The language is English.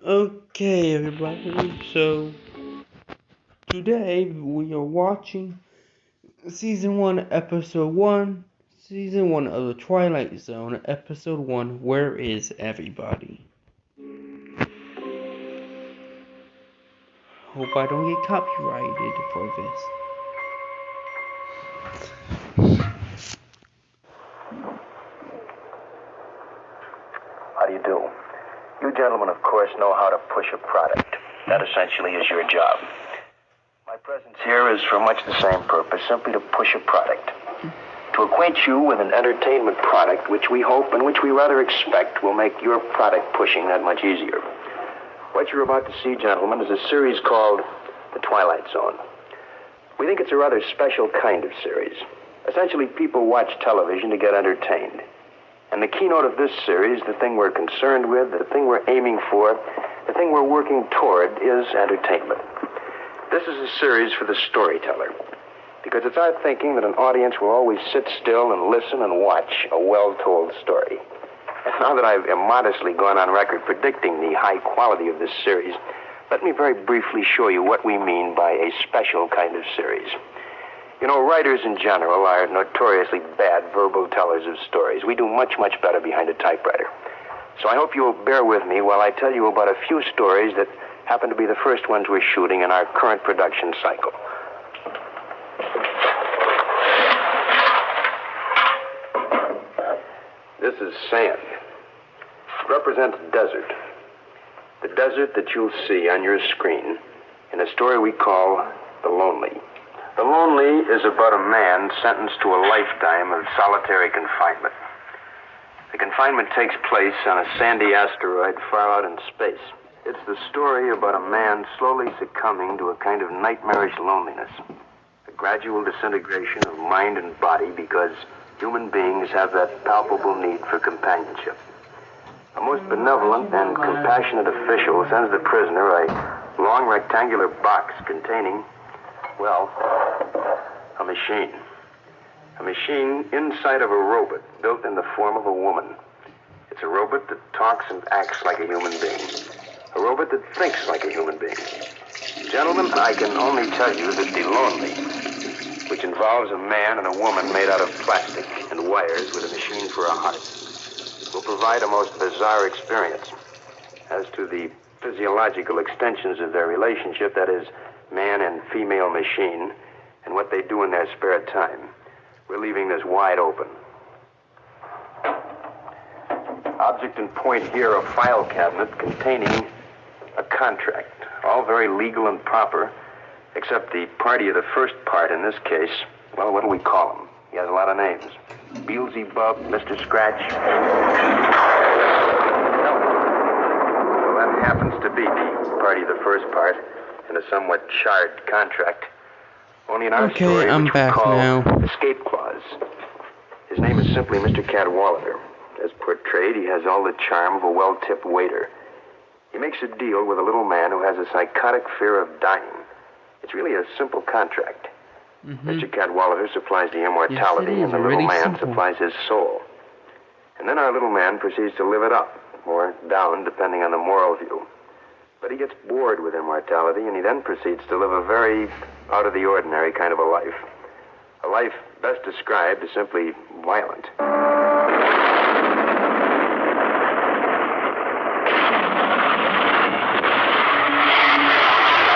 Okay, everybody, so today we are watching Season 1, Episode 1, Season 1 of the Twilight Zone, Episode 1, Where is Everybody? Hope I don't get copyrighted for this. How do you do? You gentlemen, of course, know how to push a product. That essentially is your job. My presence here is for much the same purpose, simply to push a product. To acquaint you with an entertainment product which we hope and which we rather expect will make your product pushing that much easier. What you're about to see, gentlemen, is a series called The Twilight Zone. We think it's a rather special kind of series. Essentially, people watch television to get entertained. And the keynote of this series, the thing we're concerned with, the thing we're aiming for, the thing we're working toward is entertainment. This is a series for the storyteller, because it's our thinking that an audience will always sit still and listen and watch a well-told story. And now that I've immodestly gone on record predicting the high quality of this series, let me very briefly show you what we mean by a special kind of series. You know, writers in general are notoriously bad verbal tellers of stories. We do much, much better behind a typewriter. So I hope you'll bear with me while I tell you about a few stories that happen to be the first ones we're shooting in our current production cycle. This is sand. It represents desert. The desert that you'll see on your screen in a story we call The Lonely. The Lonely is about a man sentenced to a lifetime of solitary confinement. The confinement takes place on a sandy asteroid far out in space. It's the story about a man slowly succumbing to a kind of nightmarish loneliness, a gradual disintegration of mind and body because human beings have that palpable need for companionship. A most benevolent and compassionate official sends the prisoner a long rectangular box containing, well, a machine. A machine inside of a robot built in the form of a woman. It's a robot that talks and acts like a human being. A robot that thinks like a human being. Gentlemen, I can only tell you that The Lonely, which involves a man and a woman made out of plastic and wires with a machine for a heart, will provide a most bizarre experience. As to the physiological extensions of their relationship, that is, man and female machine, and what they do in their spare time, we're leaving this wide open. Object and point here, a file cabinet containing a contract, all very legal and proper, except the party of the first part in this case. Well, what do we call him? He has a lot of names. Beelzebub, Mr. Scratch. No. Well, that happens to be the party of the first part in a somewhat charred contract. Only in our story, I'm which back we call now. Escape Clause. His name is simply Mr. Cadwallader. As portrayed, he has all the charm of a well-tipped waiter. He makes a deal with a little man who has a psychotic fear of dying. It's really a simple contract. Mr. Cadwallader supplies the immortality, Yes, it is. and the little Really man simple. supplies his soul. And then our little man proceeds to live it up, or down, depending on the moral view. But he gets bored with immortality, and he then proceeds to live a very out-of-the-ordinary kind of a life. A life best described as simply violent.